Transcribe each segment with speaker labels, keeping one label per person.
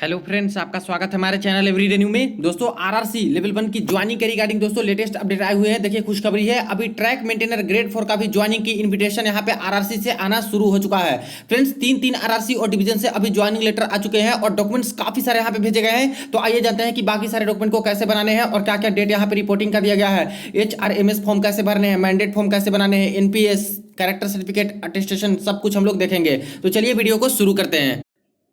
Speaker 1: Hello friends, आपका स्वागत है हमारे चैनल एवरीडे न्यू में। दोस्तों आरआरसी लेवल 1 की ज्वाइनिंग के रिगार्डिंग दोस्तों लेटेस्ट अपडेट आए हुए हैं। देखिए खुशखबरी है, अभी ट्रैक मेंटेनर ग्रेड 4 का भी ज्वाइनिंग की इन्विटेशन यहाँ पे आरआरसी से आना शुरू हो चुका है। फ्रेंड्स तीन आरआरसी और डिवीजन से अभी ज्वाइनिंग लेटर आ चुके हैं और डॉक्यूमेंट्स काफी सारे यहाँ पे भेजे गए हैं। तो आइए जानते हैं कि बाकी सारे डॉक्यूमेंट को कैसे बनाने हैं और क्या क्या डेट यहाँ पे रिपोर्टिंग का दिया गया है। HRMS फॉर्म कैसे भरने हैं, मैंडेट फॉर्म कैसे बनाने हैं, NPS कैरेक्टर सर्टिफिकेट अटेस्टेशन सब कुछ हम लोग देखेंगे। तो चलिए वीडियो को शुरू करते हैं।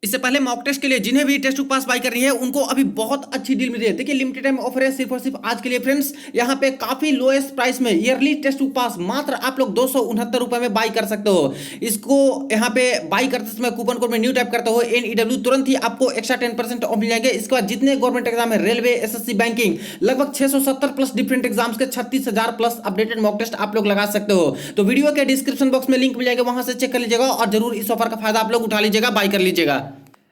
Speaker 1: इससे पहले मॉक टेस्ट के लिए जिन्हें भी टेस्ट बुक पास बाई करनी है उनको अभी बहुत अच्छी डील मिल रही है। देखिए लिमिटेड टाइम ऑफर है सिर्फ और सिर्फ आज के लिए फ्रेंड्स। यहाँ पे काफी लोएस्ट प्राइस में ईयरली टेस्ट बुक पास मात्र आप लोग 269 रुपए में बाई कर सकते हो। इसको यहाँ पे बाई करते समय कूपन कोड में न्यू टाइप करते हो NEW, तुरंत ही आपको एक्स्ट्रा 10% ऑफ मिल जाएंगे। इसके बाद जितने गवर्नमेंट एग्जाम है, रेलवे, SSC, बैंकिंग, लगभग 670 प्लस डिफरेंट एग्जाम्स के 36,000 प्लस अपडेटेड मॉक टेस्ट आप लोग लगा सकते हो। तो वीडियो के डिस्क्रिप्शन बॉक्स में लिंक मिल जाएगा, वहां से चेक कर लीजिएगा और जरूर इस ऑफर का फायदा आप लोग उठा लीजिएगा, बाई कर लीजिएगा।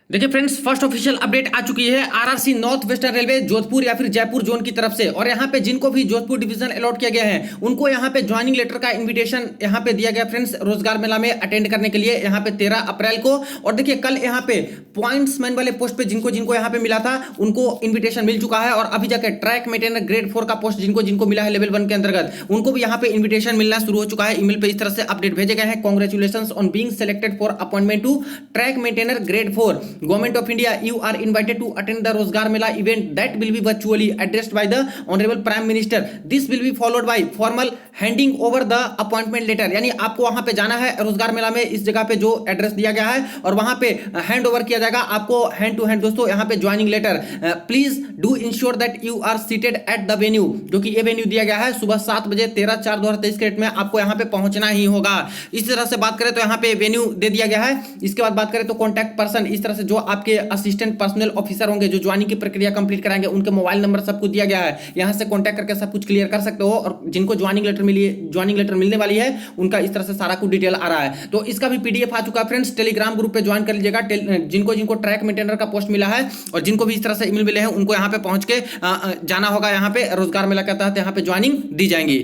Speaker 1: देखिए फ्रेंड्स, फर्स्ट ऑफिशियल अपडेट आ चुकी है RRC north western railway Jodhpur या फिर जयपुर जोन की तरफ से। और यहाँ पे जिनको भी जोधपुर डिवीजन अलॉट किया गया है उनको यहाँ पे ज्वाइनिंग लेटर का इन्विटेशन यहाँ पे दिया गया फ्रेंड्स, रोजगार मेला में अटेंड करने के लिए यहाँ पे 13 अप्रैल को। और देखिए कल यहाँ पे पॉइंट्समैन वाले पोस्ट पे जिनको जिनको यहाँ पे मिला था उनको इन्विटेशन मिल चुका है। और अभी जाकर ट्रैक मेंटेनर ग्रेड 4 का पोस्ट जिनको जिनको मिला है लेवल 1 के अंतर्गत उनको भी यहाँ पे इन्विटेशन मिलना शुरू हो चुका है। ईमेल पे इस तरह से अपडेट भेजे गए हैं। Congratulations on being selected for appointment to track maintainer grade 4, government of India, you are invited to attend the Rozgar Mela event that will be virtually addressed by the Honorable Prime Minister. This will be followed by formal handing over the appointment letter। यानी आपको वहां पे जाना है रोजगार मेला में, इस जगह पे जो एड्रेस दिया गया है और वहां पे हैंड ओवर किया जाएगा आपको हैंड टू हैंड दोस्तों यहाँ पे joining letter. Please do ensure that you are seated at the venue, जो कि ये वेन्यू दिया गया है सुबह 7 बजे 13/4/2023 के डेट में आपको यहाँ पे पहुंचना ही होगा। इस तरह से बात करें तो यहाँ पे वेन्यू दे दिया गया है। इसके बाद बात करें तो कॉन्टैक्ट पर्सन, इस तरह से जो आपके असिस्टेंट पर्सनल ऑफिसर होंगे जो ज्वाइनिंग की प्रक्रिया कंप्लीट कराएंगे उनके मोबाइल नंबर सब कुछ दिया गया है। यहां से कांटेक्ट करके सब कुछ क्लियर कर सकते हो। और जिनको ज्वाइनिंग लेटर मिलने वाली है उनका इस तरह से सारा कुछ डिटेल आ रहा है। तो इसका भी PDF आ चुका है फ्रेंड्स। टेलीग्राम ग्रुप पे ज्वाइन कर लीजिएगा। जिनको जिनको ट्रैक मेंटेनर का पोस्ट मिला है और जिनको भी इस तरह से ईमेल मिले हैं उनको यहाँ पे पहुंच के जाना होगा। यहाँ पे रोजगार मेला के तहत यहाँ पे ज्वाइनिंग दी जाएंगी।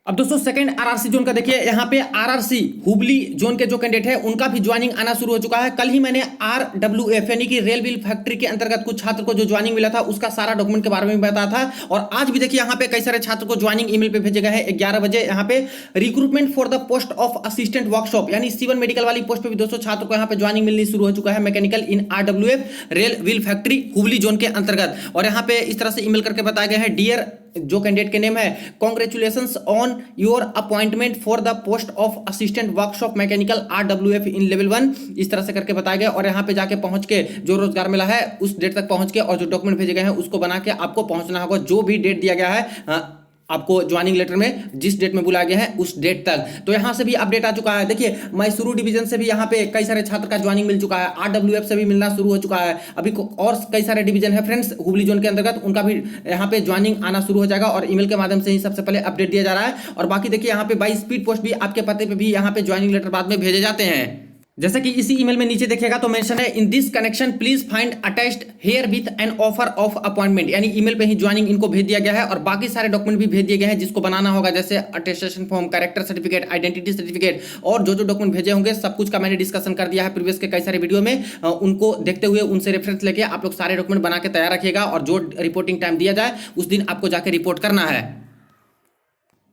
Speaker 1: अब दोस्तों सेकंड आरआरसी जोन का देखिए, यहाँ पे आरआरसी हुबली जोन के जो कैंडिडेट है उनका भी ज्वाइनिंग आना शुरू हो चुका है। कल ही मैंने RWF यानी कि रेल व्हील फैक्ट्री के अंतर्गत कुछ छात्र को जो ज्वाइनिंग मिला था उसका सारा डॉक्यूमेंट के बारे में बताया था। और आज भी देखिए यहाँ पे कई सारे छात्र को ज्वाइनिंग ईमेल पे भेजे गए हैं 11 बजे। यहाँ पे recruitment for the post of assistant workshop यानी C1 मेडिकल वाली पोस्ट पे भी दोस्तों छात्र को यहाँ पे ज्वाइनिंग मिलनी शुरू हो चुका है, मैकेनिकल इन RWF rail wheel factory Hubli zone के अंतर्गत। और यहाँ पे इस तरह से ईमेल करके बताया गया है, डियर, जो कैंडिडेट के नेम है, congratulations on your appointment for the post of assistant workshop mechanical RWF in level 1, इस तरह से करके बताया गया। और यहाँ पे जाके पहुंच के जो रोजगार मेला है उस डेट तक पहुंच के और जो डॉक्यूमेंट भेजे गए हैं उसको बना के आपको पहुंचना होगा। जो भी डेट दिया गया है आपको ज्वाइनिंग लेटर में, जिस डेट में बुलाया गया है उस डेट तक। तो यहां से भी अपडेट आ चुका है। देखिए मैसूरू डिवीजन से भी यहाँ पे कई सारे छात्र का ज्वाइनिंग मिल चुका है, RWF से भी मिलना शुरू हो चुका है। अभी और कई सारे डिवीजन है फ्रेंड्स हुबली जोन के अंतर्गत, उनका भी यहाँ पे ज्वाइनिंग आना शुरू हो जाएगा और ईमेल के माध्यम से ही सबसे पहले अपडेट दिया जा रहा है। और बाकी देखिए यहाँ पे बाई स्पीड पोस्ट भी आपके पते पे भी यहाँ पे ज्वाइनिंग लेटर बाद में भेजे जाते हैं। जैसे कि इसी ईमेल में नीचे देखिएगा तो मेंशन है, in this connection please find attached here with an offer of appointment. यानी ईमेल पे ही ज्वाइनिंग इनको भेज दिया गया है और बाकी सारे डॉक्यूमेंट भी भेज दिए गए हैं जिसको बनाना होगा, जैसे attestation form, character certificate, identity certificate और जो जो डॉक्यूमेंट भेजे होंगे सब कुछ का मैंने डिस्कशन कर दिया है प्रीवियस के कई सारे वीडियो में। उनको देखते हुए उनसे रेफरेंस लेके आप लोग सारे डॉक्यूमेंट बना के तैयार रखिएगा और जो रिपोर्टिंग टाइम दिया जाए उस दिन आपको जाके रिपोर्ट करना है।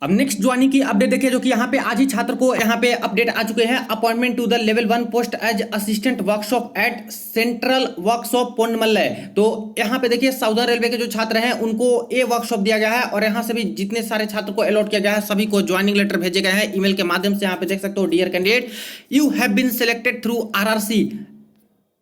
Speaker 1: अब नेक्स्ट ज्वाइनिंग की अपडेट देखिए, जो कि यहाँ पे आज ही छात्र को यहाँ पे अपडेट आ चुके हैं। Appointment to the level 1 post as assistant workshop at central workshop Ponmalai. तो यहाँ पे देखिए साउदर्न रेलवे के जो छात्र हैं उनको ये वर्कशॉप दिया गया है और यहाँ से भी जितने सारे छात्र को अलॉट किया गया है सभी को ज्वाइनिंग लेटर भेजे गए हैं ईमेल के माध्यम से। यहाँ पे देख सकते हो, dear candidate, you have been selected through RRC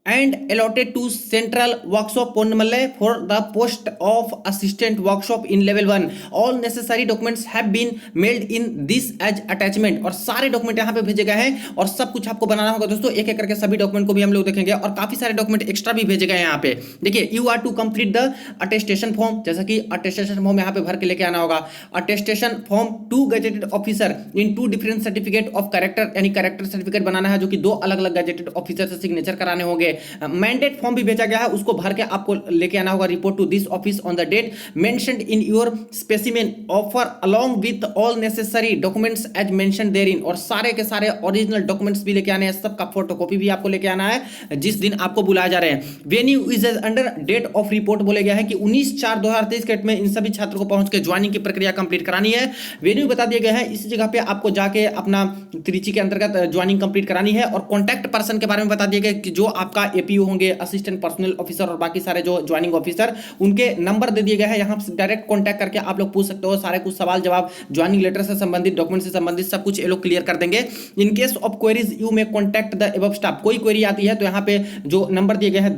Speaker 1: and allotted to Central Workshop Ponnamalai for the post of assistant workshop in level 1. All necessary documents have been mailed in this as attachment। और सारे document यहाँ पे भेजे गए हैं और सब कुछ आपको बनाना होगा दोस्तों। एक एक करके सभी डॉक्यूमेंट को भी हम लोग देखेंगे और काफी सारे डॉक्यूमेंट एक्स्ट्रा भी भेजे गए हैं यहाँ पे। देखिए, you are to complete the attestation form, जैसा कि अटेस्टेशन फॉर्म यहाँ पे भर के लेके आना होगा। Attestation form to gazetted officer in 2 different certificate of character, यानी कैरेक्टर सर्टिफिकेट बनाना है जो कि 2 अलग अलग गजेटेड ऑफिसर से सिग्नेचर कराने होंगे। मैंडेट फॉर्म भी भेजा गया है, उसको भर के आपको लेके आना होगा। Report to this office on the date mentioned in your specimen offer along with all necessary documents as mention therein, और सारे के सारे ओरिजिनल डॉक्यूमेंट्स भी लेके आने हैं, सबका फोटोकॉपी भी आपको लेके आना है जिस दिन आपको बुलाया जा रहे हैं। Venue is under date of report बोले गया है कि 19/4/2023 के डेट में इन सभी छात्रों को पहुंच के ज्वाइनिंग की प्रक्रिया कंप्लीट करानी है। वेन्यू बता दिया गया है, इस जगह पे आपको जाके अपना त्रिची के अंतर्गत ज्वाइनिंग कंप्लीट करानी है। और कॉन्टैक्ट पर्सन के बारे में बता दिया गया कि जो आपका एपीओ होंगे, असिस्टेंट पर्सनल ऑफिसर और बाकी सारे जो ज्वाइनिंग ऑफिसर, उनके नंबर दे दिए गए हैं, यहां से डायरेक्ट कॉन्टैक्ट करके आप लोग पूछ सकते हो। सारे कुछ सवाल जवाब ज्वाइनिंग लेटर से संबंधित, डॉक्यूमेंट से संबंधित सब कुछ ये लोग क्लियर कर देंगे। In case of queries you में कॉन्टैक्ट द अबव स्टाफ, कोई क्वेरी आती है तो यहाँ पे जो नंबर दिए गए हैं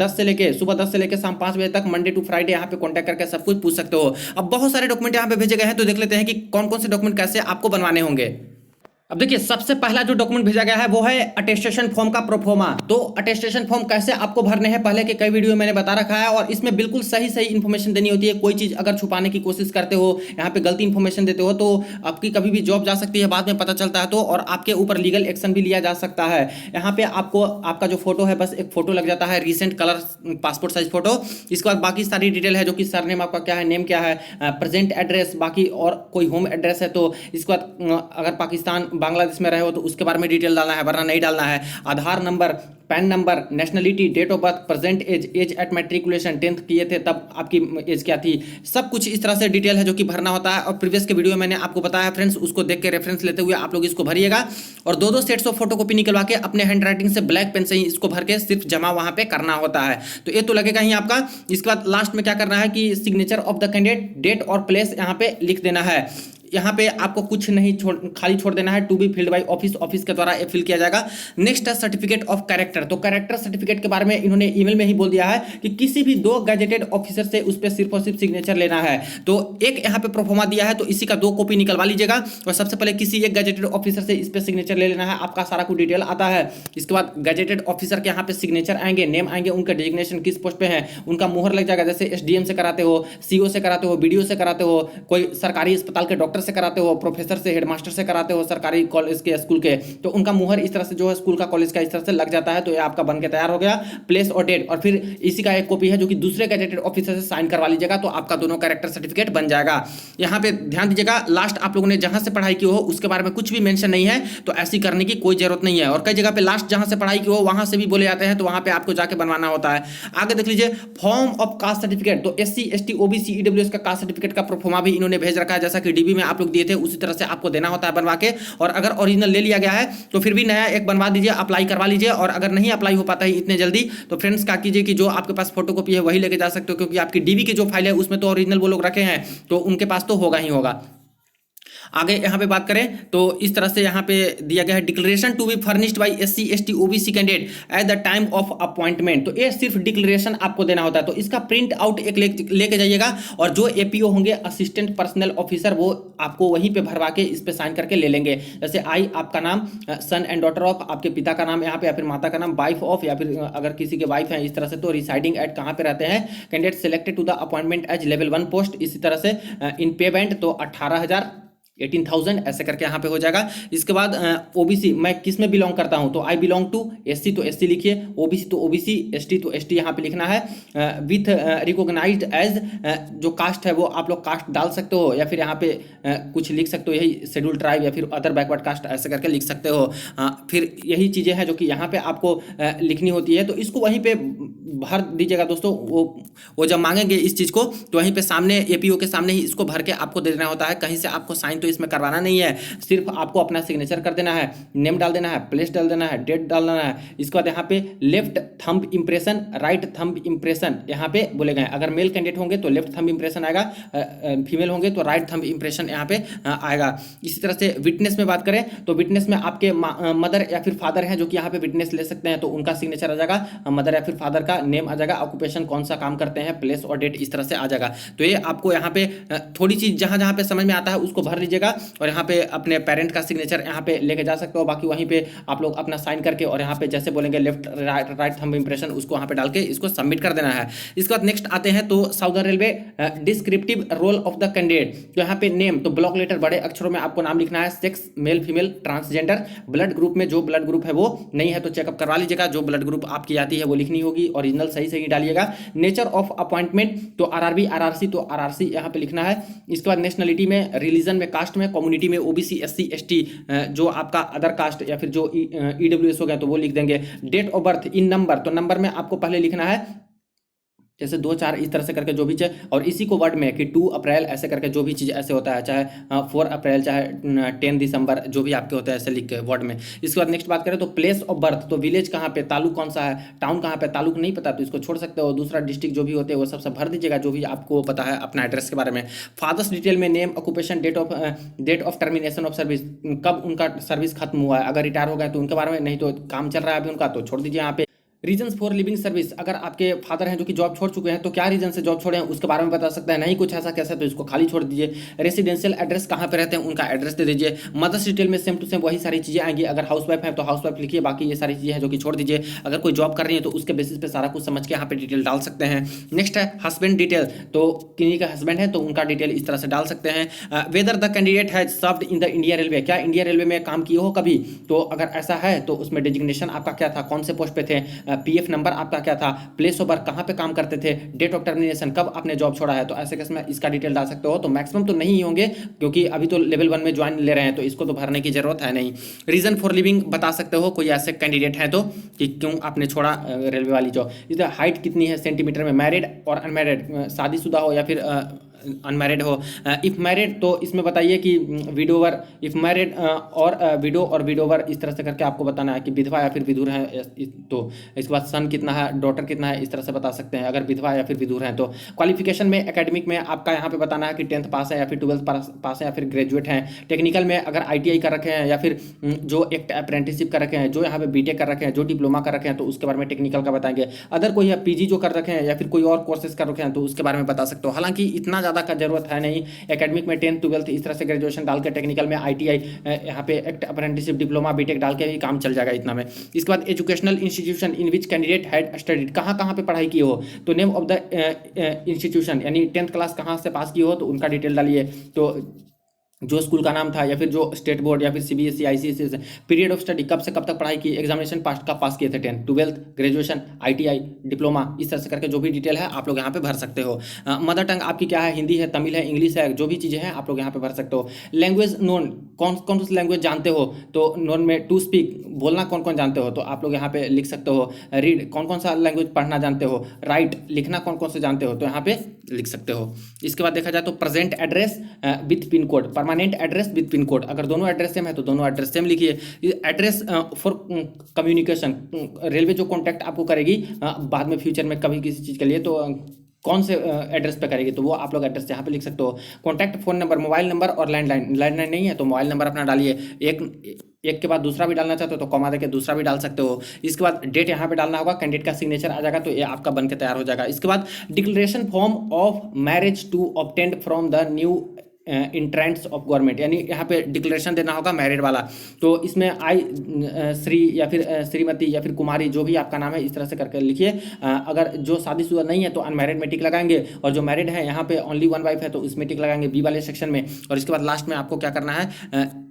Speaker 1: सुबह 10 से लेके शाम 5 बजे तक, मंडे टू फ्राइडे, यहाँ पे कॉन्टैक्ट करके सब कुछ पूछ सकते हो। अब बहुत सारे डॉक्यूमेंट यहाँ पे भेजे गए हैं, तो देख लेते हैं कि कौन कौन से डॉक्यूमेंट कैसे आपको बनवाने होंगे। अब देखिए, सबसे पहला जो डॉक्यूमेंट भेजा गया है वो है अटेस्टेशन फॉर्म का प्रोफोमा। तो अटेस्टेशन फॉर्म कैसे आपको भरने हैं पहले के कई वीडियो मैंने बता रखा है, और इसमें बिल्कुल सही सही इन्फॉर्मेशन देनी होती है। कोई चीज अगर छुपाने की कोशिश करते हो, यहाँ पे गलती इन्फॉर्मेशन देते हो, तो आपकी कभी भी जॉब जा सकती है, बाद में पता चलता है तो, और आपके ऊपर लीगल एक्शन भी लिया जा सकता है। यहाँ पे आपको आपका जो फोटो है, बस एक फोटो लग जाता है, recent colour passport size photo. इसके बाद बाकी सारी डिटेल है, जो कि सरनेम आपका क्या है, नेम क्या है, प्रेजेंट एड्रेस, बाकी और कोई होम एड्रेस है तो इसके बाद अगर पाकिस्तान बांग्लादेश में रहे हो तो उसके बारे में डिटेल डालना है, वरना नहीं डालना है। Aadhaar number, PAN number, nationality, date of birth, present age, age at matriculation, 10th किए थे तब आपकी एज क्या थी, सब कुछ इस तरह से डिटेल है जो कि भरना होता है। और प्रीवियस के वीडियो मैंने आपको बताया फ्रेंड्स, उसको देख के रेफरेंस लेते हुए आप लोग इसको भरिएगा। और दो सेट्स ऑफ फोटोकॉपी निकलवा के अपने हैंड राइटिंग से ब्लैक पेन से ही इसको भर के सिर्फ जमा वहां पे करना होता है। तो ये तो लगेगा ही आपका। इसके बाद लास्ट में क्या करना है कि signature of the candidate, date और प्लेस यहाँ पे लिख देना है। यहाँ पे आपको कुछ नहीं खाली छोड़ देना है, to be filled by office के द्वारा फिल किया जाएगा। नेक्स्ट है सर्टिफिकेट ऑफ कैरेक्टर। तो कैरेक्टर सर्टिफिकेट के बारे में इन्होंने ईमेल में ही बोल दिया है कि किसी भी 2 गैजेटेड ऑफिसर से उस पर सिर्फ और सिर्फ सिग्नेचर लेना है। तो एक यहाँ पे प्रोफोमा दिया है, तो इसी का 2 कॉपी निकलवा लीजिएगा। और सबसे पहले किसी एक गैजेटेड ऑफिसर से इस पर सिग्नेचर ले लेना है, आपका सारा कुछ डिटेल आता है। इसके बाद गैजेटेड ऑफिसर के यहाँ पे सिग्नेचर आएंगे, नेम आएंगे, उनका डिजिग्नेशन किस पोस्ट पे है, उनका मुहर लग जाएगा। जैसे एसडीएम से कराते हो, सीओ से कराते हो, बीडीओ से कराते हो, कोई सरकारी अस्पताल के डॉक्टर से कराते हो, प्रोफेसर से, हेडमास्टर से कराते हो, सरकारी कॉलेज के, स्कूल के, तो उनका मुहर इस तरह से जो है स्कूल का, कॉलेज का इस तरह से लग जाता है। तो ये आपका बन के तैयार हो गया। प्लेस और डेट, और फिर इसी का एक कॉपी है जो कि दूसरे गैजेटेड ऑफिसर से साइन करवा लीजिएगा, तो आपका दोनों कैरेक्टर सर्टिफिकेट बन जाएगा। यहाँ पे ध्यान दीजिएगा, लास्ट आप लोगों ने जहां से पढ़ाई की हो उसके बारे में कुछ भी मेंशन नहीं है, तो ऐसी करने की कोई जरूरत नहीं है। और कई जगह पे लास्ट जहां से पढ़ाई की हो वहां से भी बोले जाते हैं, तो वहां पे आपको जाके बनवाना होता है। आगे देख लीजिए, फॉर्म ऑफ कास्ट सर्टिफिकेट। तो SC ST OBC EWS का कास्ट सर्टिफिकेट का प्रोफोमा भी इन्होंने भेज रखा है, जैसा कि डीबी में आप लोग दिए थे उसी तरह से आपको देना होता है बनवा के। और अगर ओरिजिनल ले लिया गया है तो फिर भी नया एक बनवा दीजिए, अप्लाई करवा लीजिए। और अगर नहीं अप्लाई हो पाता है इतने जल्दी, तो फ्रेंड्स क्या कीजिए कि जो आपके पास फोटोकॉपी है वही लेके जा सकते हो, क्योंकि आपकी डीबी की जो फाइल है उसमें तो ओरिजिनल वो लोग रखे हैं, तो उनके पास तो होगा ही होगा। आगे यहाँ पे बात करें तो इस तरह से यहाँ पे दिया गया है, declaration to be furnished by SC ST OBC candidate at the time of appointment. तो ये सिर्फ डिक्लेरेशन आपको देना होता है, तो इसका प्रिंट आउट एक लेके जाइएगा। और जो APO होंगे, असिस्टेंट पर्सनल ऑफिसर, वो आपको वहीं पे भरवा के इस पे साइन करके ले लेंगे। जैसे आई आपका नाम, सन एंड डॉटर ऑफ, आपके पिता का नाम यहाँ पे, या फिर माता का नाम, वाइफ ऑफ, या फिर अगर किसी के वाइफ है इस तरह से, तो रिसाइडिंग एट कहाँ पे रहते हैं, candidate selected to the appointment as level 1 post, इसी तरह से इन पेमेंट तो 18,000 18,000 ऐसे करके यहाँ पे हो जाएगा। इसके बाद OBC, मैं किस में बिलोंग करता हूँ, तो आई बिलोंग टू SC, तो SC लिखिए, OBC तो OBC, ST तो ST यहाँ पे लिखना है। विथ रिकॉग्नाइज्ड एज, जो कास्ट है वो आप लोग कास्ट डाल सकते हो, या फिर यहाँ पे कुछ लिख सकते हो, यही शेड्यूल ट्राइब या फिर अदर बैकवर्ड कास्ट ऐसे करके लिख सकते हो। फिर यही चीज़ें हैं जो कि यहाँ पे आपको लिखनी होती है, तो इसको वहीं पे भर दीजिएगा दोस्तों। वो जब मांगेंगे इस चीज़ को, तो वहीं पे सामने APO के सामने ही इसको भर के आपको दे देना होता है। कहीं से आपको साइन इसमें करवाना नहीं है, सिर्फ आपको अपना सिग्नेचर कर देना है, नेम डाल देना है, प्लेस डाल देना है, डेट डाल देना है। इसके बाद यहाँ पे left thumb impression, right thumb impression यहाँ पे बोले गए। अगर मेल कैंडिडेट होंगे तो लेफ्ट थंब इंप्रेशन आएगा, फीमेल होंगे तो राइट थंब इंप्रेशन यहाँ पे आएगा। इसी तरह से विटनेस में बात करें तो विटनेस में आपके मदर या फिर फादर हैं जो कि यहाँ पे विटनेस ले सकते हैं, तो उनका सिग्नेचर आ जाएगा, मदर या फिर फादर का नेम आ जाएगा, ऑक्यूपेशन कौन सा काम करते हैं, प्लेस और डेट इस तरह से आ जाएगा। तो ये आपको यहाँ पे थोड़ी चीज जहाँ जहाँ पे समझ में आता है उसको भर लीजिए। लीजिएगा और यहाँ पे अपने पेरेंट का सिग्नेचर यहाँ पे लेके जा सकते हो। बाकी वहीं पे आप लोग अपना साइन करके और यहाँ पे जैसे बोलेंगे लेफ्ट राइट थंब इंप्रेशन उसको यहाँ पे डाल के इसको सबमिट कर देना है। इसके बाद नेक्स्ट आते हैं तो southern railway descriptive roll of the candidate. तो यहाँ पे नेम तो ब्लॉक लेटर बड़े अक्षरों में आपको नाम लिखना है, sex male female transgender, blood group में जो ब्लड ग्रुप है वो नहीं है तो चेकअप करवा लीजिएगा, जो ब्लड ग्रुप आपकी आती है वो लिखनी होगी, ओरिजिनल सही सही डालिएगा। नेचर ऑफ अपॉइंटमेंट तो आरआरबी आरआरसी तो आरआरसी यहाँ पे लिखना है। इसके बाद नेशनलिटी में, रिलीजन में, कास्ट में, कम्युनिटी में ओबीसी एससी एसटी जो आपका अदर कास्ट या फिर जो ईडब्ल्यूएस हो गया तो वो लिख देंगे। Date of birth in number तो नंबर में आपको पहले लिखना है जैसे 2 4 इस तरह से करके जो भी चाहिए, और इसी को वर्ड में कि 2 अप्रैल ऐसे करके जो भी चीज़ ऐसे होता है, चाहे 4 अप्रैल चाहे 10 दिसंबर जो भी आपके होते हैं ऐसे लिख के वर्ड में। इसके बाद नेक्स्ट बात करें तो प्लेस ऑफ बर्थ तो विलेज कहाँ पे, तालुक कौन सा है, टाउन कहाँ पे, तालुक नहीं पता तो इसको छोड़ सकते हो। दूसरा डिस्ट्रिक्ट जो भी होते हैं वो सब भर दीजिएगा जो भी आपको पता है अपना एड्रेस के बारे में। फादर्स डिटेल में name, occupation, date of termination of service, कब उनका सर्विस खत्म हुआ है, अगर रिटायर हो गए तो उनके बारे में, नहीं तो काम चल रहा है अभी उनका तो छोड़ दीजिए यहाँ पे। रीजंस फॉर लिविंग सर्विस, अगर आपके फादर हैं जो कि जॉब छोड़ चुके हैं तो क्या रीजन से जॉब छोड़े हैं उसके बारे में बता सकते हैं, नहीं कुछ ऐसा कैसा तो इसको खाली छोड़ दीजिए। रेसिडेंशियल एड्रेस कहाँ पे रहते हैं उनका एड्रेस दे दीजिए। मदर्स डिटेल में सेम टू सेम वही सारी चीज़ें आएंगी, अगर हाउस वाइफ है तो हाउस वाइफ लिखिए, बाकी ये सारी चीज़ें हैं जो कि छोड़ दीजिए। अगर कोई जॉब कर रही है तो उसके बेसिस पे सारा कुछ समझ के यहाँ पे डिटेल डाल सकते हैं। नेक्स्ट है हस्बैंड डिटेल, तो किन्हीं का हस्बैंड है तो उनका डिटेल इस तरह से डाल सकते हैं। Whether the candidate has served in the India railway, क्या इंडिया रेलवे में काम किए हो कभी, तो अगर ऐसा है तो उसमें डिजिग्नेशन आपका क्या था, कौन से पोस्ट पे थे, पीएफ नंबर आपका क्या था, प्लेस ऑफ बर्थ कहाँ पे काम करते थे, डेट ऑफ टर्मिनेशन कब आपने जॉब छोड़ा है, तो ऐसे केस में इसका डिटेल डाल सकते हो। तो मैक्सिमम तो नहीं होंगे क्योंकि अभी तो लेवल 1 में ज्वाइन ले रहे हैं तो इसको तो भरने की जरूरत है नहीं। रीजन फॉर लिविंग बता सकते हो कोई ऐसे कैंडिडेट है तो कि क्यों आपने छोड़ा रेलवे वाली जॉब। इधर हाइट कितनी है सेंटीमीटर में, मैरिड और अनमैरिड, शादीशुदा हो या फिर अनमैरिड हो। इफ़ मैरिड तो इसमें बताइए कि विडोवर, इफ़ मैरिड और विडो और विडोवर इस तरह से करके आपको बताना है कि विधवा या फिर विधुर है। तो इसके बाद सन कितना है, डॉटर कितना है, इस तरह से बता सकते हैं अगर विधवा या फिर विधुर हैं तो। क्वालिफिकेशन में एकेडमिक में आपका यहाँ पे बताना है कि 10th पास है या फिर 12th पास है या फिर ग्रेजुएट हैं। टेक्निकल में अगर ITI कर रखे हैं या फिर जो एक अप्रेंटिसशिप कर रखे हैं, जो यहाँ पे BTech कर रखे हैं, जो डिप्लोमा कर रखे हैं तो उसके बारे में टेक्निकल का बताएंगे। अदर कोई PG जो कर रखे हैं या फिर कोई और कोर्सेज कर रखे हैं तो उसके बारे में बता सकते हो। हालांकि इतना ज़्यादा का जरूरत है नहीं, एकेडमिक में 10th 12th इस तरह से ग्रेजुएशन डाल के, टेक्निकल में ITI यहाँ पे एक अप्रेंटिसशिप डिप्लोमा BTech डाल के भी काम चल जाएगा इतना में। इसके बाद educational institution in which candidate had studied, कहाँ कहाँ पे पढ़ाई की हो, तो नेम ऑफ द इंस्टीट्यूशन यानी 10th क्लास कहाँ से पास की हो तो उनका डिटेल डालिए। तो जो स्कूल का नाम था या फिर जो स्टेट बोर्ड या फिर CBSE ICSE से, पीरियड ऑफ स्टडी कब से कब तक पढ़ाई की, एग्जामिनेशन पास किए थे 10th 12th graduation ITI diploma, इस तरह से करके जो भी डिटेल है आप लोग यहाँ पे भर सकते हो। मदर टंग आपकी क्या है, हिंदी है, तमिल है, इंग्लिश है, जो भी चीज़ें हैं आप लोग यहाँ पे भर सकते हो। लैंग्वेज नोन, कौन कौन सी लैंग्वेज जानते हो, तो नोन में टू स्पीक बोलना कौन कौन जानते हो तो आप लोग यहाँ पे लिख सकते हो। रीड कौन कौन सा लैंग्वेज पढ़ना जानते हो, राइट लिखना कौन कौन से जानते हो तो यहाँ पे लिख सकते हो। इसके बाद देखा जाए तो present address with pin code, permanent address with pin code, अगर दोनों एड्रेस सेम है तो दोनों एड्रेस सेम लिखिए। एड्रेस फॉर कम्युनिकेशन, रेलवे जो कॉन्टैक्ट आपको करेगी बाद में फ्यूचर में कभी किसी चीज़ के लिए तो कौन से एड्रेस पे करेगी तो वो आप लोग एड्रेस यहाँ पे लिख सकते हो। Contact phone number, mobile number और लैंडलाइन नहीं है तो मोबाइल नंबर अपना डालिए, एक के बाद दूसरा भी डालना चाहते हो तो कॉमा देके दूसरा भी डाल सकते हो। इसके बाद डेट यहाँ पे डालना होगा, कैंडिडेट का सिग्नेचर आ जाएगा तो ये आपका बन के तैयार हो जाएगा। इसके बाद declaration form of marriage to obtained from the new entrants of government, यानी यहाँ पे डिक्लेरेशन देना होगा मैरिड वाला। तो इसमें श्री या फिर श्रीमती या फिर कुमारी जो भी आपका नाम है इस तरह से करके लिखिए। अगर जो शादीशुदा नहीं है तो अनमैरिड में टिक लगाएंगे, और जो मैरिड है यहाँ पे ओनली 1 वाइफ है तो उसमें टिक लगाएंगे बी वाले सेक्शन में। और इसके बाद लास्ट में आपको क्या करना है,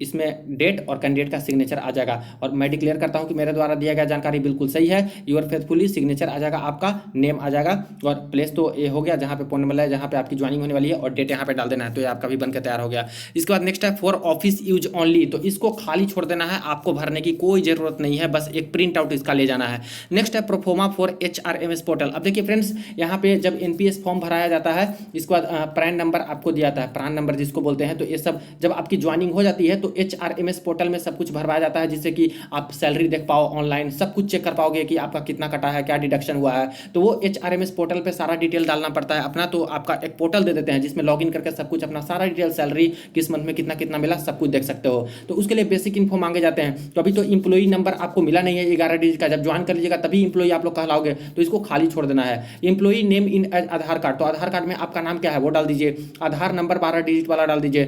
Speaker 1: इसमें डेट और कैंडिडेट का सिग्नेचर आ जाएगा। और मैं डिक्लेयर करता हूँ कि मेरे द्वारा दिया गया जानकारी बिल्कुल सही है, यूर फेथफुली, सिग्नेचर आ जाएगा, आपका नेम आ जाएगा, और प्लेस तो ये हो गया जहाँ पे फोन नंबर है, जहाँ पे आपकी ज्वाइनिंग होने वाली है, और डेट यहाँ पे डाल देना है तो ये आपका भी बनकर तैयार हो गया। इसके बाद नेक्स्ट है फॉर ऑफिस यूज ओनली, तो इसको खाली छोड़ देना है, आपको भरने की कोई जरूरत नहीं है, बस एक प्रिंट आउट इसका ले जाना है। नेक्स्ट है प्रोफोमा फॉर HRMS पोर्टल। अब देखिए फ्रेंड्स, यहाँ पे जब NPS फॉर्म भराया जाता है इसके बाद प्रान नंबर आपको दिया जाता है, प्रान नंबर जिसको बोलते हैं, तो ये सब जब आपकी ज्वाइनिंग हो जाती है तो HRMS पोर्टल में सब कुछ भरवाया जाता है, जिससे कि आप सैलरी देख पाओ, ऑनलाइन सब कुछ चेक कर पाओगे कि आपका कितना कटा है, क्या डिडक्शन हुआ है। तो वो HRMS पोर्टल पे सारा डिटेल डालना पड़ता है अपना। तो आपका एक पोर्टल दे देते हैं जिसमें लॉगिन करके सब कुछ अपना सारा डिटेल, सैलरी किस मंथ में कितना कितना मिला, सब कुछ देख सकते हो। तो उसके लिए बेसिक इन्फो मांगे जाते हैं। तो अभी तो इंप्लॉई नंबर आपको मिला नहीं है 11 डिजिट का, जब ज्वाइन कर लीजिएगा तभी इंप्लॉई आप लोग कहलाओगे, तो इसको खाली छोड़ देना है। Employee name in Aadhaar card, तो आधार कार्ड में आपका नाम क्या है वो डाल दीजिए। आधार नंबर 12 डिजिट वाला डाल दीजिए।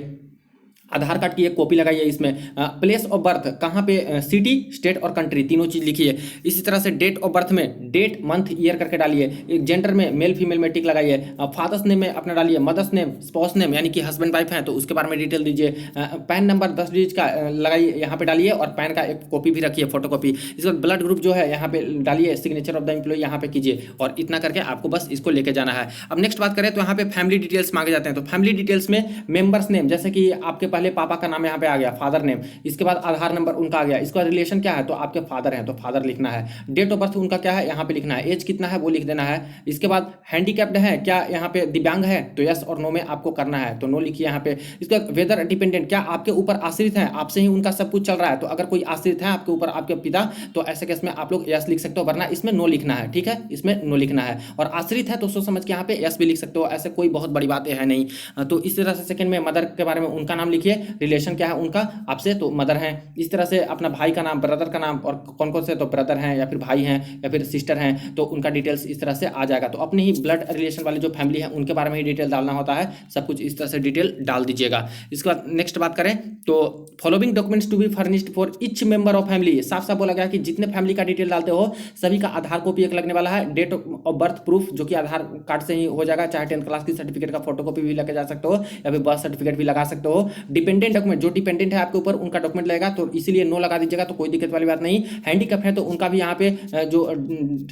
Speaker 1: आधार कार्ड की एक कॉपी लगाइए इसमें, प्लेस ऑफ बर्थ कहाँ पे, सिटी स्टेट और कंट्री तीनों चीज़ लिखिए। इसी तरह से डेट ऑफ बर्थ में डेट मंथ ईयर करके डालिए। एक जेंडर में मेल फीमेल में टिक लगाइए। फादर्स नेम में अपना डालिए, मदर्स नेम, स्पाउस नेम यानी कि हस्बैंड वाइफ है तो उसके बारे में डिटेल दीजिए। पैन नंबर 10 डिजिट का लगाइए यहाँ पे डालिए, और पैन का एक कॉपी भी रखिए, फोटो कॉपी। इसके बाद ब्लड ग्रुप जो है यहाँ पे डालिए, सिग्नेचर ऑफ द एम्प्लॉय यहाँ पे कीजिए, और इतना करके आपको बस इसको लेके जाना है। अब नेक्स्ट बात करें तो यहाँ पे फैमिली डिटेल्स मांगे जाते हैं। तो फैमिली डिटेल्स में मेंबर्स नेम, जैसे कि आपके पहले पापा का नाम यहाँ पे आ गया, फादर नेम, इसके बाद आधार नंबर उनका आ गया, इसका रिलेशन क्या है तो आपके फादर हैं तो फादर लिखना है। डेट ऑफ बर्थ उनका क्या है यहाँ पे लिखना है, एज कितना है वो लिख देना है। इसके बाद हैंडीकैप्ड है क्या यहाँ पे, दिव्यांग है तो यस और नो में आपको करना है तो नो लिखिए यहाँ पे। इसके बाद वेदर डिपेंडेंट, क्या आपके ऊपर आश्रित है, आपसे ही उनका सब कुछ चल रहा है, तो अगर कोई आश्रित है आपके ऊपर, आपके पिता, तो ऐसे केस में आप लोग यस लिख सकते हो, वरना इसमें नो लिखना है, ठीक है, इसमें नो लिखना है। और आश्रित है तो सोच समझ के यहाँ पे यस भी लिख सकते हो, ऐसे कोई बहुत बड़ी बात है नहीं। तो इस तरह से सेकंड में मदर के बारे में उनका नाम लिखिए, रिलेशन क्या है उनका आपसे तो मदर है। इस तरह से अपना भाई का नाम, ब्रदर का नाम, और कौन कौन से तो ब्रदर हैं या फिर भाई हैं या फिर सिस्टर हैं तो उनका डिटेल्स इस तरह से आ जाएगा। तो अपने ही ब्लड रिलेशन वाले जो फैमिली है उनके बारे में ही डिटेल डालना होता है, सब कुछ इस तरह से डिटेल डाल दीजिएगा। इसके बाद नेक्स्ट बात करें तो following documents to be furnished for each member of family, साफ साफ बोला गया कि जितने फैमिली का डिटेल डालते हो सभी का आधार कॉपी एक लगने वाला है। डेट ऑफ बर्थ प्रूफ जो कि आधार कार्ड से ही हो जाएगा, चाहे 10th क्लास की सर्टिफिकेट का फोटोकॉपी भी लेके जा सकते हो या फिर बर्थ सर्टिफिकेट भी लगा सकते हो। डिपेंडेंट डॉक्यूमेंट, जो डिपेंडेंट है आपके ऊपर उनका डॉक्यूमेंट लगेगा तो इसीलिए नो लगा दीजिएगा, तो कोई दिक्कत वाली बात नहीं। हैंडीकैप है तो उनका भी यहाँ पे जो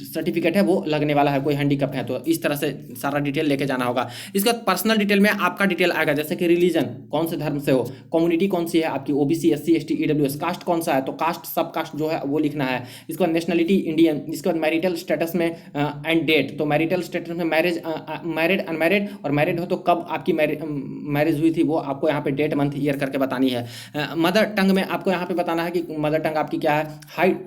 Speaker 1: सर्टिफिकेट है वो लगने वाला है, कोई हैंडीकैप है तो इस तरह से सारा डिटेल लेके जाना होगा। इसके बाद पर्सनल डिटेल में आपका डिटेल आएगा, जैसे कि रिलीजन कौन से धर्म से हो, कम्युनिटी कौन सी है आपकी, OBC SC ST EWS, caste कौन सा है तो कास्ट सब कास्ट जो है वो लिखना है। इसके बाद नेशनलिटी इंडियन, इसके बाद मैरिटल स्टेटस में एंड डेट, तो मैरिटल स्टेटस में मैरिज, मैरिड अनमैरिड, और मैरिड हो तो कब आपकी मैरिज हुई थी वो आपको यहाँ पे डेट मंथ ईयर करके बतानी है। मदर टंग में आपको यहाँ पे बताना है कि मदर टंग आपकी क्या है,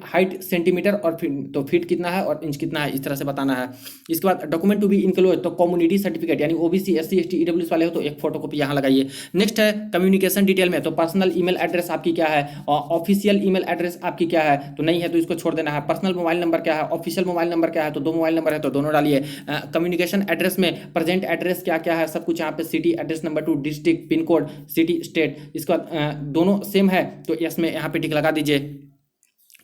Speaker 1: हाइट सेंटीमीटर और तो फीट कितना है और इंच कितना है, इस तरह से बताना है। इसके बाद डॉक्यूमेंट टू बी इनक्लोज, तो कम्युनिटी सर्टिफिकेट यानी ओबीसी एससी एसटी ईडब्ल्यूएस वाले हो तो एक फोटोकॉपी यहाँ लगाइए। नेक्स्ट है कम्युनिकेशन डिटेल में, तो पर्सनल ईमेल एड्रेस आपकी क्या है, ऑफिशियल ईमेल एड्रेस आपकी क्या है, तो नहीं है तो इसको छोड़ देना है। पर्सनल मोबाइल नंबर क्या है, ऑफिशियल मोबाइल नंबर क्या है, तो 2 मोबाइल नंबर है तो दोनों डालिए। कम्युनिकेशन एड्रेस में प्रेजेंट एड्रेस क्या क्या है सब कुछ यहाँ पे, city address number 2, district, pin code, city, state, इसके बाद दोनों सेम है तो यस में यहाँ पे टिक लगा दीजिए।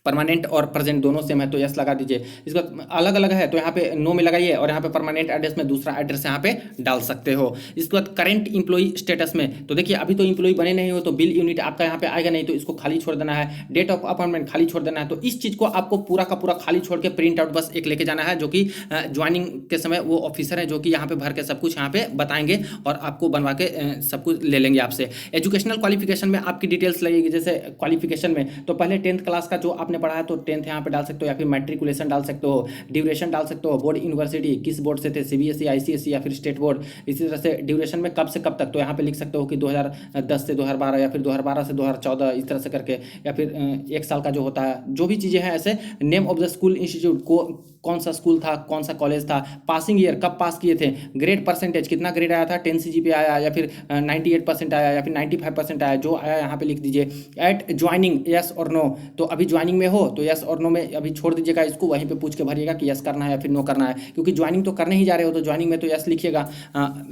Speaker 1: परमानेंट और प्रेजेंट दोनों सेम है तो यस लगा दीजिए। इसका अलग अलग है तो यहाँ पे नो में लगाइए, और यहाँ पे परमानेंट एड्रेस में दूसरा एड्रेस यहाँ पे डाल सकते हो। इसके बाद करंट इंप्लॉई स्टेटस में, तो देखिए अभी तो इंप्लॉई बने नहीं हो तो बिल यूनिट आपका यहाँ पे आएगा नहीं तो इसको खाली छोड़ देना है। डेट ऑफ अपॉइंटमेंट खाली छोड़ देना है, तो इस चीज़ को आपको पूरा का पूरा खाली छोड़ के प्रिंट आउट बस एक लेके जाना है, जो कि ज्वाइनिंग के समय वो ऑफिसर है जो कि यहाँ पे भर के सब कुछ यहाँ पे बताएंगे और आपको बनवा के सब कुछ ले लेंगे आपसे। एजुकेशनल क्वालिफिकेशन में आपकी डिटेल्स लगेगी, जैसे क्वालिफिकेशन में तो पहले 10th क्लास का जो आपने पढ़ा है तो 10th यहाँ पे डाल सकते हो, या फिर मैट्रिकुलेशन डाल सकते हो, ड्यूरेशन डाल सकते हो, बोर्ड यूनिवर्सिटी किस बोर्ड से थे, सीबीएसई आईसीएसई या फिर स्टेट बोर्ड। इसी तरह से ड्यूरेशन में कब से कब तक तो यहाँ पे लिख सकते हो कि 2010 से 2012 या फिर 2012 से 2014 इस तरह से करके, या फिर 1 साल का जो होता है, जो भी चीज़ें हैं ऐसे। Name of the school institute को कौन सा स्कूल था, कौन सा कॉलेज था, पासिंग ईयर कब पास किए थे, ग्रेड परसेंटेज कितना ग्रेड आया था, 10 CGPA आया या फिर 98% आया या फिर 95% आया, जो आया यहाँ पे लिख दीजिए। एट ज्वाइनिंग यस और नो, तो अभी ज्वाइनिंग में हो तो यस और नो में अभी छोड़ दीजिएगा, इसको वहीं पे पूछ के भरिएगा कि यस करना है या फिर नो करना है, क्योंकि ज्वाइनिंग तो करने ही जा रहे हो तो ज्वाइनिंग में तो यस लिखिएगा,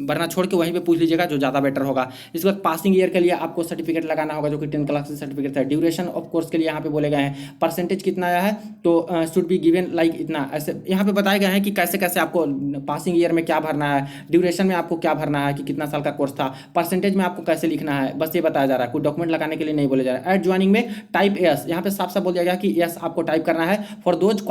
Speaker 1: वरना छोड़ के वहीं पे पूछ लीजिएगा जो ज़्यादा बेटर होगा। इसके बाद पासिंग ईयर के लिए आपको सर्टिफिकेट लगाना होगा जो कि 10th क्लास से सर्टिफिकेट है। ड्यूरेशन ऑफ कोर्स के लिए यहाँ पे बोले गए हैं, परसेंटेज कितना आया है तो शुड बी गिवन लाइक इतना, ऐसे यहाँ पे बताया गया है कि कैसे कैसे आपको पासिंग ईयर में क्या भरना है, ड्यूरेशन में आपको क्या भरना है कि कितना साल का कोर्स था, परसेंटेज में आपको कैसे लिखना है, बस ये बताया जा रहा है, कोई डॉक्यूमेंट लगाने के लिए नहीं बोले जा रहा है। एट ज्वाइनिंग में टाइप यस, यहाँ पे साफ साफ बोल दिया गया कि यस आपको टाइप करना है। For those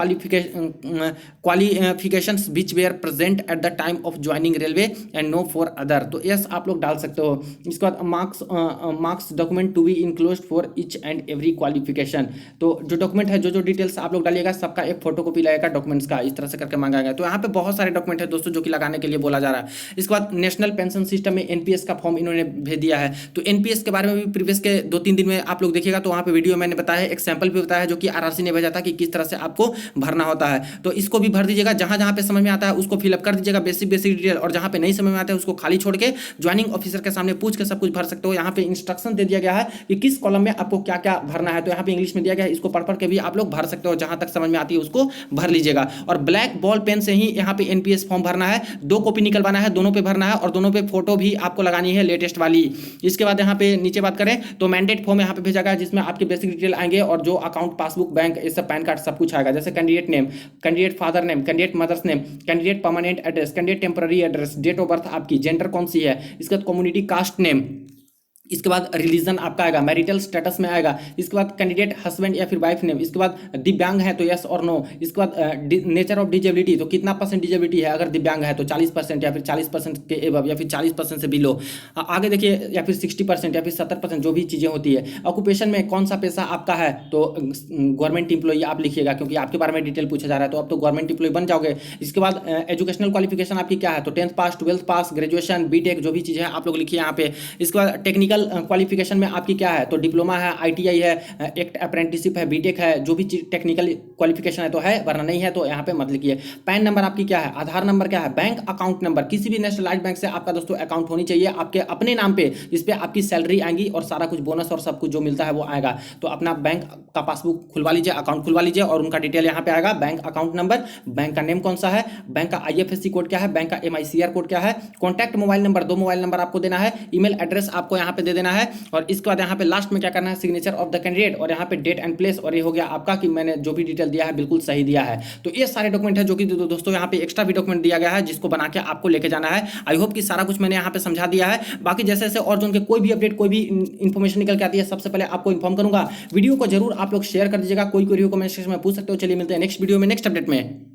Speaker 1: qualifications which were present at the time of joining railway and no for other, तो यस आप लोग डाल सकते हो। इसके बाद marks document to be enclosed for each and every qualification, तो जो डॉक्यूमेंट है जो डिटेल्स आप लोग डालिएगा सबका एक फोटोकॉपी लगेगा डॉक्यूमेंट्स का, इस तरह से करके मांगा गया। तो यहाँ पे बहुत सारे डॉक्यूमेंट है दोस्तों जो कि लगाने के लिए बोला जा रहा है। इसके बाद नेशनल पेंशन सिस्टम में एनपीएस का फॉर्म इन्होंने भेज दिया है, तो एनपीएस के बारे में भी प्रीवियस के 2-3 दिन में आप लोग देखिएगा तो वहाँ पे वीडियो मैंने बताया है, एक सैंपल भी बताया है जो जो कि आरआरसी ने भेजा था कि किस तरह से आपको भरना होता है। तो इसको भी भर दीजिएगा, जहां जहां पे समझ में आता है उसको फिलअप कर दीजिएगा बेसिक डिटेल, और जहां पे नहीं समझ में आता है उसको खाली छोड़ के ज्वाइनिंग ऑफिसर के सामने पूछ के सब कुछ भर सकते हो। यहाँ पे इंस्ट्रक्शन दे दिया गया है कि किस कॉलम में आपको क्या क्या भरना है, तो यहाँ पे इंग्लिश में दिया गया है, इसको पढ़ के भी आप लोग भर सकते हो, जहां तक समझ में आती है उसको भर लीजिएगा। और ब्लैक बॉल पेन से ही यहाँ पे एनपीएस फॉर्म भरना है, 2 कॉपी निकलवाना है, दोनों पे भरना है और दोनों पे फोटो भी आपको लगानी है लेटेस्ट वाली। इसके बाद यहाँ पे नीचे बात करें तो मैंडेट फॉर्म यहाँ पे भेजा गया जिसमें आपके बेसिक डिटेल आएंगे और जो अकाउंट पासबुक बैंक ये सब पैन कार्ड सब कुछ आएगा, जैसे candidate name, candidate father name, candidate mother's name, candidate permanent address, candidate temporary address, date of birth आपकी, जेंडर कौन सी है, इसके बाद कम्युनिटी कास्ट नेम, इसके बाद रिलीजन आपका आएगा, मैरिटल स्टेटस में आएगा, इसके बाद कैंडिडेट हस्बैंड या फिर वाइफ नेम, इसके बाद दिव्यांग है तो यस और नो, इसके बाद नेचर ऑफ डिजेबिलिटी, तो कितना % डिजेबिलिटी है, अगर दिव्यांग है तो 40% या फिर 40% के एबव या फिर 40% से बिलो, आगे देखिए या फिर 60% या फिर 70% जो भी चीज़ें होती है। ऑक्यूपेशन में कौन सा पेशा आपका है तो गवर्नमेंट इंप्लॉई आप लिखिएगा, क्योंकि आपके बारे में डिटेल पूछा जा रहा है, तो आप तो गवर्नमेंट इंप्लॉई बन जाओगे। इसके बाद एजुकेशनल क्वालिफिकेशन आपकी क्या है, तो 10th पास, 12th पास, ग्रेजुएशन, बीटेक जो भी चीज़ें हैं आप लोग लिखिए यहाँ पे। इसके बाद टेक्निकल क्वालिफिकेशन में आपकी क्या है, तो डिप्लोमा है, आईटीआई है, एक अप्रेंटिसशिप है, बीटेक है, जो भी टेक्निकल क्वालिफिकेशन है तो है, वरना नहीं है तो यहाँ पे मत लिखिए। पैन नंबर आपकी क्या है, आधार नंबर क्या है, बैंक अकाउंट नंबर, किसी भी नेशनलाइज्ड बैंक से आपका दोस्तों अकाउंट होनी चाहिए आपके अपने नाम पे, जिस पे आपकी सैलरी आएगी और सारा कुछ बोनस और सब कुछ जो मिलता है वो आएगा। तो अपना बैंक का पासबुक खुलवा लीजिए, अकाउंट खुलवा लीजिए और उनका डिटेल यहाँ पे आएगा, बैंक अकाउंट नंबर, बैंक का नेम कौन सा है, बैंक का आईएफएससी कोड क्या है, बैंक का एमआईसीआर कोड क्या है, contact mobile number, 2 mobile number आपको देना है, ईमेल एड्रेस आपको यहाँ पे दे देना है, और इसके बाद यहाँ पे लास्ट में क्या करना है, सिग्नेचर ऑफ द कैंडिडेट, और यहाँ पे डेट एंड प्लेस, और ये हो गया आपका कि मैंने जो भी डिटेल दिया है बिल्कुल सही दिया है। तो ये सारे डॉक्यूमेंट है जो कि दोस्तों यहाँ पे एक्स्ट्रा भी डॉक्यूमेंट दिया गया है जिसको बना के आपको लेके जाना है। आई होप कि सारा कुछ मैंने यहाँ पे समझा दिया है। बाकी जैसे जैसे और जो उनके कोई भी अपडेट कोई भी इन्फॉर्मेशन निकल के आती है सबसे पहले आपको इन्फॉर्म करूंगा। वीडियो को जरूर आप लोग शेयर कर दीजिएगा, कोई क्वेरी हो कमेंट सेक्शन में पूछ सकते हो। चलिए मिलते हैं नेक्स्ट वीडियो में नेक्स्ट अपडेट में।